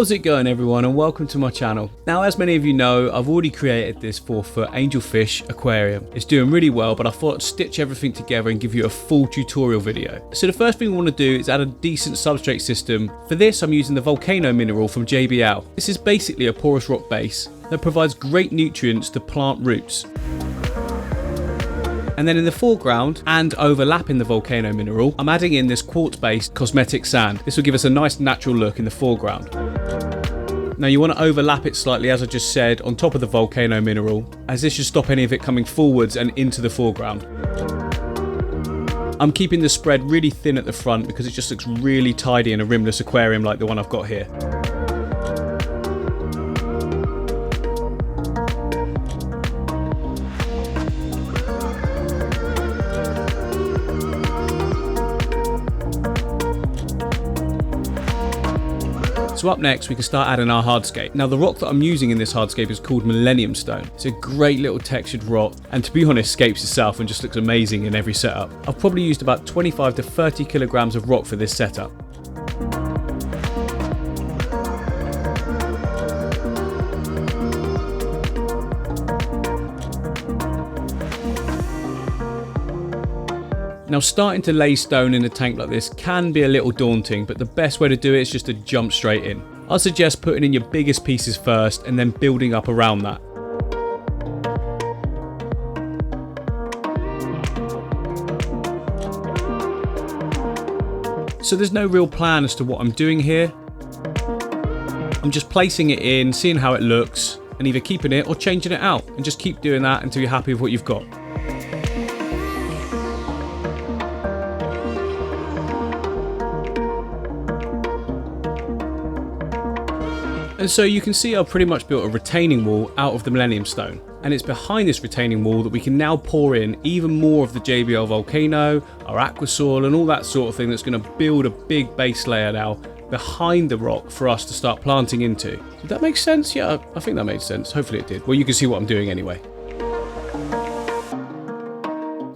How's it going everyone, and welcome to my channel. Now, as many of you know, I've already created this 4ft Angelfish Aquarium. It's doing really well, but I thought I'd stitch everything together and give you a full tutorial video. So the first thing we want to do is add a decent substrate system. For this, I'm using the volcano mineral from JBL. This is basically a porous rock base that provides great nutrients to plant roots. And then in the foreground, and overlapping the volcano mineral, I'm adding in this quartz-based cosmetic sand. This will give us a nice natural look in the foreground. Now you want to overlap it slightly, as I just said, on top of the volcano mineral, as this should stop any of it coming forwards and into the foreground. I'm keeping the spread really thin at the front because it just looks really tidy in a rimless aquarium like the one I've got here. So up next, we can start adding our hardscape. Now the rock that I'm using in this hardscape is called Millennium Stone. It's a great little textured rock, and to be honest, scapes itself and just looks amazing in every setup. I've probably used about 25 to 30 kilograms of rock for this setup. Now, starting to lay stone in a tank like this can be a little daunting, but the best way to do it is just to jump straight in. I suggest putting in your biggest pieces first and then building up around that. So there's no real plan as to what I'm doing here. I'm just placing it in, seeing how it looks, and either keeping it or changing it out, and just keep doing that until you're happy with what you've got. And so you can see I've pretty much built a retaining wall out of the Millennium Stone, and it's behind this retaining wall that we can now pour in even more of the JBL volcano, our Aqua Soil and all that sort of thing that's going to build a big base layer now behind the rock for us to start planting into. Did that make sense? Yeah, I think that made sense. Hopefully it did. Well, you can see what I'm doing anyway.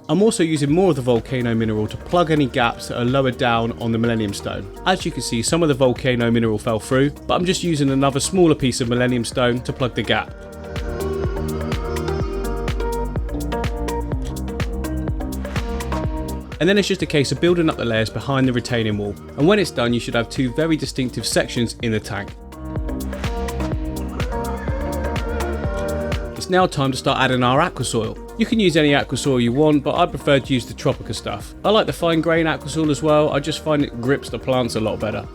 I'm also using more of the volcano mineral to plug any gaps that are lower down on the Millennium Stone. As you can see, some of the volcano mineral fell through, but I'm just using another smaller piece of Millennium Stone to plug the gap. And then it's just a case of building up the layers behind the retaining wall. And when it's done, you should have two very distinctive sections in the tank. It's now time to start adding our Aqua Soil. You can use any Aqua Soil you want, but I prefer to use the Tropica stuff. I like the fine grain Aqua Soil as well. I just find it grips the plants a lot better.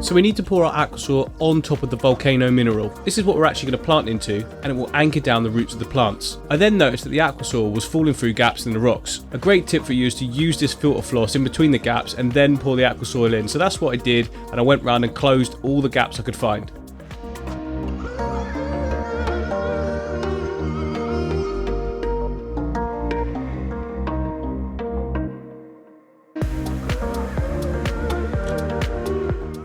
So we need to pour our Aqua Soil on top of the volcano mineral. This is what we're actually going to plant into, and it will anchor down the roots of the plants. I then noticed that the Aqua Soil was falling through gaps in the rocks. A great tip for you is to use this filter floss in between the gaps and then pour the Aqua Soil in. So that's what I did, and I went round and closed all the gaps I could find.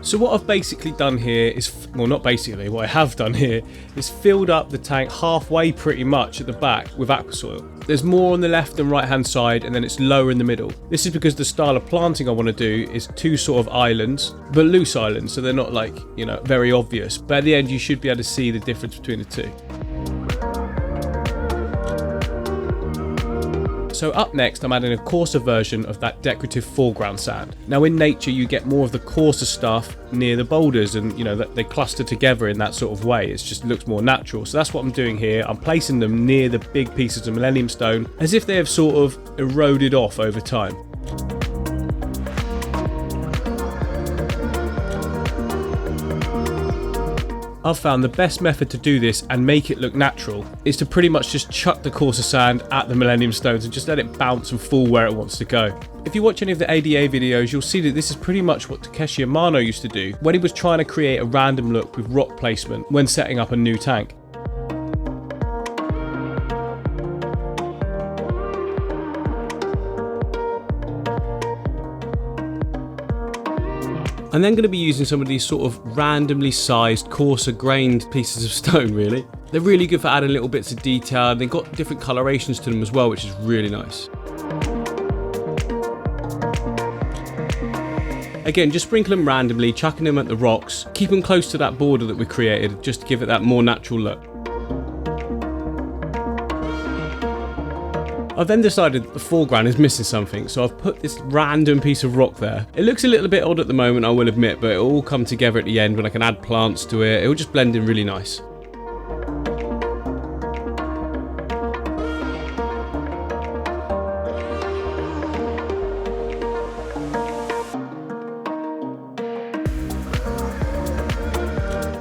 So what I've basically done here is, well, not basically, what I have done here is filled up the tank halfway pretty much at the back with Aqua Soil. There's more on the left and right hand side, and then it's lower in the middle. This is because the style of planting I want to do is two sort of islands, but loose islands, so they're not like, you know, very obvious. But at the end you should be able to see the difference between the two. So up next, I'm adding a coarser version of that Decorative Foreground sand. Now in nature, you get more of the coarser stuff near the boulders, and you know that they cluster together in that sort of way. It just looks more natural. So that's what I'm doing here. I'm placing them near the big pieces of Millennium Stone as if they have sort of eroded off over time. I've found the best method to do this and make it look natural is to pretty much just chuck the coarser sand at the Millennium Stones and just let it bounce and fall where it wants to go. If you watch any of the ADA videos, you'll see that this is pretty much what Takeshi Amano used to do when he was trying to create a random look with rock placement when setting up a new tank. I'm then going to be using some of these sort of randomly sized, coarser grained pieces of stone, really. They're really good for adding little bits of detail. They've got different colorations to them as well, which is really nice. Again, just sprinkle them randomly, chucking them at the rocks. Keep them close to that border that we created, just to give it that more natural look. I've then decided that the foreground is missing something, so I've put this random piece of rock there. It looks a little bit odd at the moment, I will admit, but it'll all come together at the end when I can add plants to it. It'll just blend in really nice.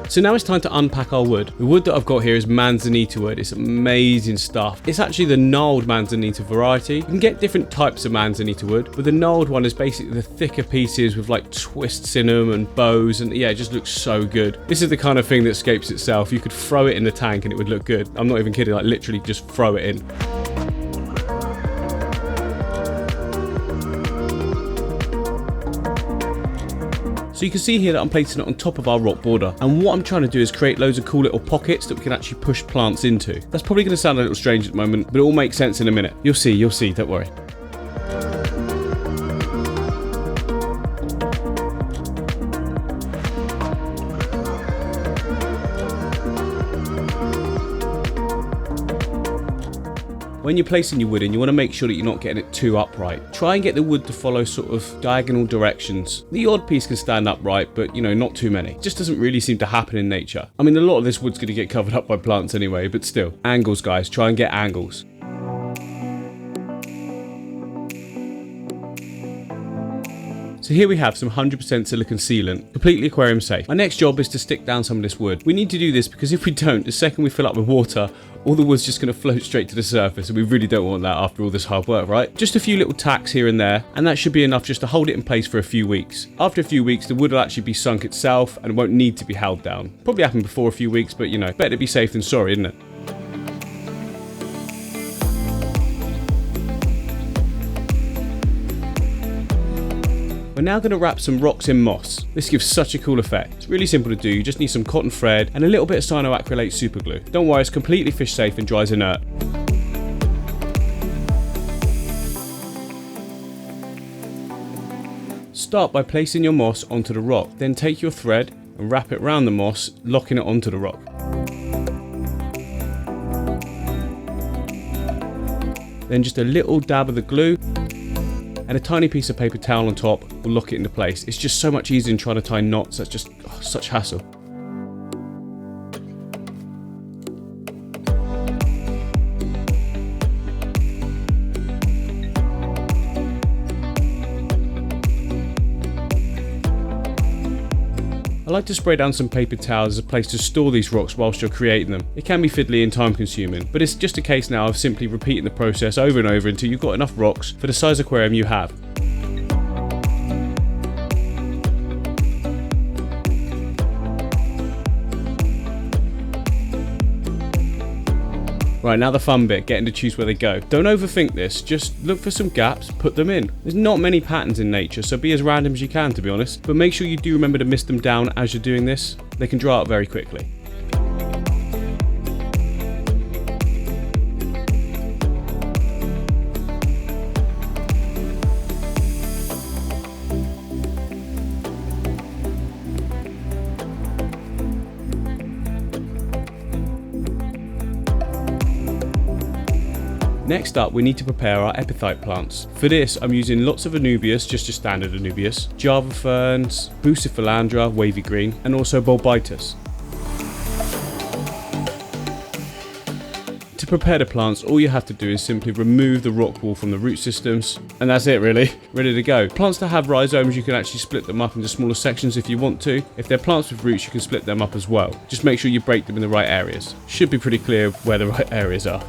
So now it's time to unpack our wood. The wood that I've got here is manzanita wood. It's amazing stuff. It's actually the gnarled manzanita variety. You can get different types of manzanita wood, but the gnarled one is basically the thicker pieces with like twists in them and bows, and yeah, it just looks so good. This is the kind of thing that scapes itself. You could throw it in the tank and it would look good. I'm not even kidding, like literally just throw it in. So you can see here that I'm placing it on top of our rock border, and what I'm trying to do is create loads of cool little pockets that we can actually push plants into. That's probably going to sound a little strange at the moment, but it all makes sense in a minute. You'll see, don't worry. When you're placing your wood in, you want to make sure that you're not getting it too upright. Try and get the wood to follow sort of diagonal directions. The odd piece can stand upright, but you know, not too many. It just doesn't really seem to happen in nature. I mean, a lot of this wood's going to get covered up by plants anyway, but still. Angles, guys, try and get angles. So here we have some 100% silicone sealant, completely aquarium safe. Our next job is to stick down some of this wood. We need to do this because if we don't, the second we fill up with water, all the wood's just going to float straight to the surface, and we really don't want that after all this hard work, right? Just a few little tacks here and there, and that should be enough just to hold it in place for a few weeks. After a few weeks, the wood will actually be sunk itself and won't need to be held down. Probably happened before a few weeks, but you know, better to be safe than sorry, isn't it? We're now going to wrap some rocks in moss. This gives such a cool effect. It's really simple to do. You just need some cotton thread and a little bit of cyanoacrylate superglue. Don't worry, it's completely fish safe and dries inert. Start by placing your moss onto the rock. Then take your thread and wrap it around the moss, locking it onto the rock. Then just a little dab of the glue and a tiny piece of paper towel on top will lock it into place. It's just so much easier than trying to tie knots. That's just such hassle. I like to spray down some paper towels as a place to store these rocks whilst you're creating them. It can be fiddly and time consuming, but it's just a case now of simply repeating the process over and over until you've got enough rocks for the size aquarium you have. Right, now the fun bit, getting to choose where they go. Don't overthink this, just look for some gaps, put them in. There's not many patterns in nature, so be as random as you can, to be honest. But make sure you do remember to mist them down as you're doing this. They can dry out very quickly. Next up, we need to prepare our epiphyte plants. For this, I'm using lots of Anubias, just your standard Anubias, Java ferns, Bucephalandra, wavy green, and also Bulbitis. To prepare the plants, all you have to do is simply remove the rock wall from the root systems, and that's it really, ready to go. Plants that have rhizomes, you can actually split them up into smaller sections if you want to. If they're plants with roots, you can split them up as well. Just make sure you break them in the right areas. Should be pretty clear where the right areas are.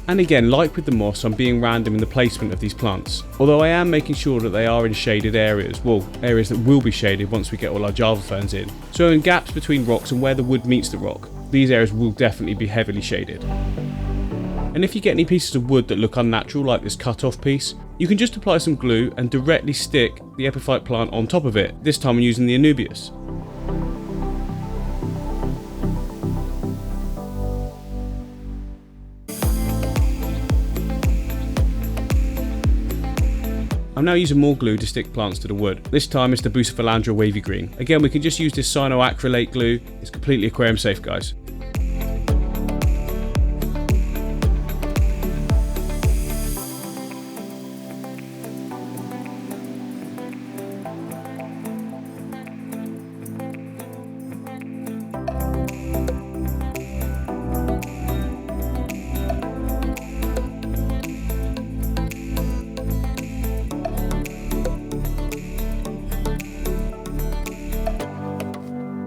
And again, like with the moss, I'm being random in the placement of these plants. Although I am making sure that they are in shaded areas, well, areas that will be shaded once we get all our Java ferns in. So in gaps between rocks and where the wood meets the rock, these areas will definitely be heavily shaded. And if you get any pieces of wood that look unnatural, like this cut-off piece, you can just apply some glue and directly stick the epiphyte plant on top of it. This time I'm using the Anubias. I'm now using more glue to stick plants to the wood. This time it's the Bucephalandra Wavy Green. Again, we can just use this cyanoacrylate glue. It's completely aquarium safe, guys.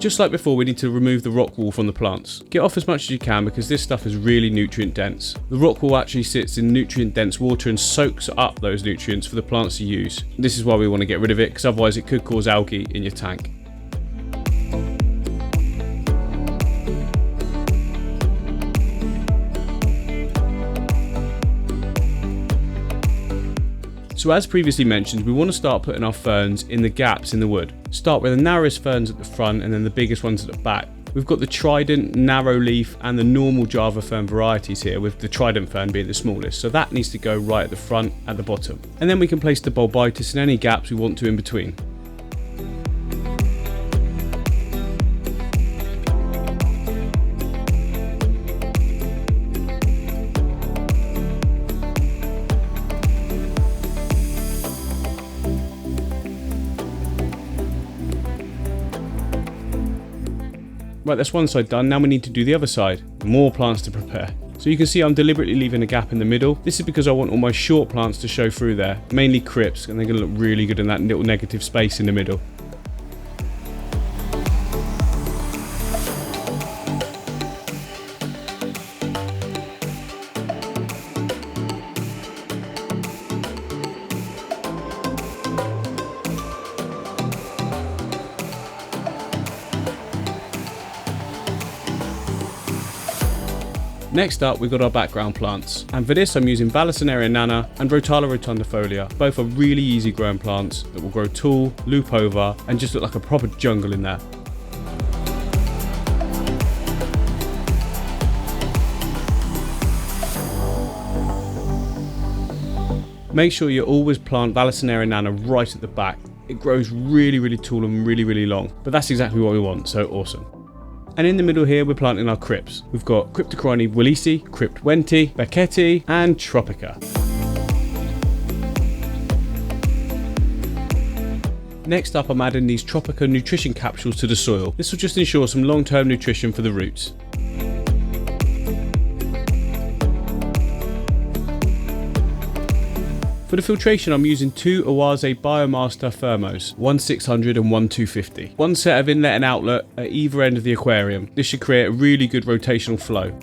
Just like before, we need to remove the rock wool from the plants. Get off as much as you can because this stuff is really nutrient dense. The rock wool actually sits in nutrient dense water and soaks up those nutrients for the plants to use. This is why we want to get rid of it, because otherwise it could cause algae in your tank. So as previously mentioned, we want to start putting our ferns in the gaps in the wood. Start with the narrowest ferns at the front and then the biggest ones at the back. We've got the trident, narrow leaf and the normal Java fern varieties here, with the trident fern being the smallest. So that needs to go right at the front, at the bottom. And then we can place the bulbitis in any gaps we want to in between. Right, that's one side done. Now we need to do the other side. More plants to prepare. So you can see I'm deliberately leaving a gap in the middle. This is because I want all my short plants to show through there, mainly crypts, and they're going to look really good in that little negative space in the middle. Next up, we've got our background plants, and for this I'm using Vallisneria nana and Rotala rotundifolia. Both are really easy growing plants that will grow tall, loop over, and just look like a proper jungle in there. Make sure you always plant Vallisneria nana right at the back. It grows really tall and really long, but that's exactly what we want, so awesome. And in the middle here, we're planting our crypts. We've got Cryptocorini willisi, Crypt Wenti, Becketti, and Tropica. Next up, I'm adding these Tropica nutrition capsules to the soil. This will just ensure some long-term nutrition for the roots. For the filtration, I'm using two Oase Biomaster Thermos, one 600 and one 250. One set of inlet and outlet at either end of the aquarium. This should create a really good rotational flow.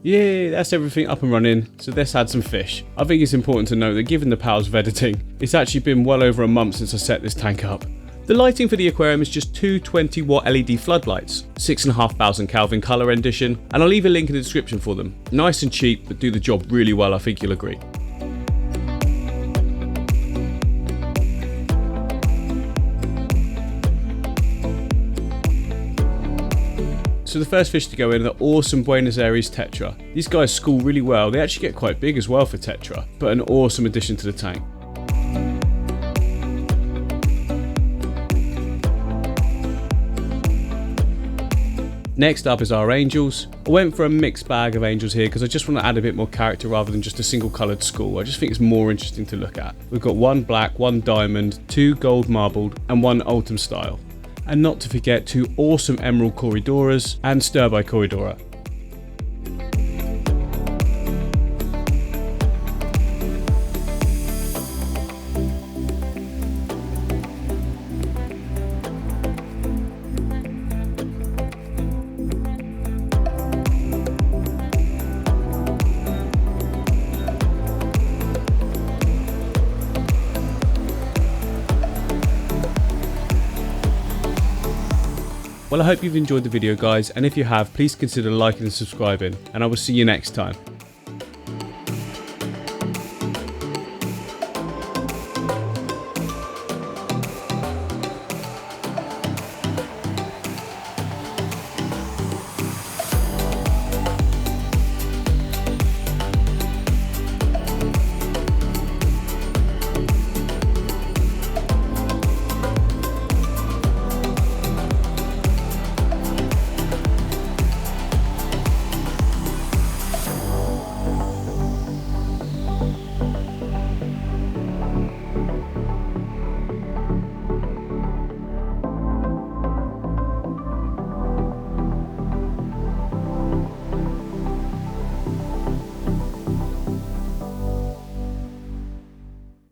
Yeah, that's everything up and running, so let's add some fish. I think it's important to note that given the powers of editing, it's actually been well over a month since I set this tank up. The lighting for the aquarium is just two 20 watt LED floodlights, 6,500 Kelvin colour rendition, and I'll leave a link in the description for them. Nice and cheap, but do the job really well, I think you'll agree. So the first fish to go in are the awesome Buenos Aires Tetra. These guys school really well, they actually get quite big as well for Tetra, but an awesome addition to the tank. Next up is our angels. I went for a mixed bag of angels here because I just want to add a bit more character rather than just a single coloured school. I just think it's more interesting to look at. We've got one black, one diamond, two gold marbled, and one autumn style. And not to forget two awesome emerald Corydoras and Sturby Corydora. Well, I hope you've enjoyed the video, guys, and if you have, please consider liking and subscribing, and I will see you next time.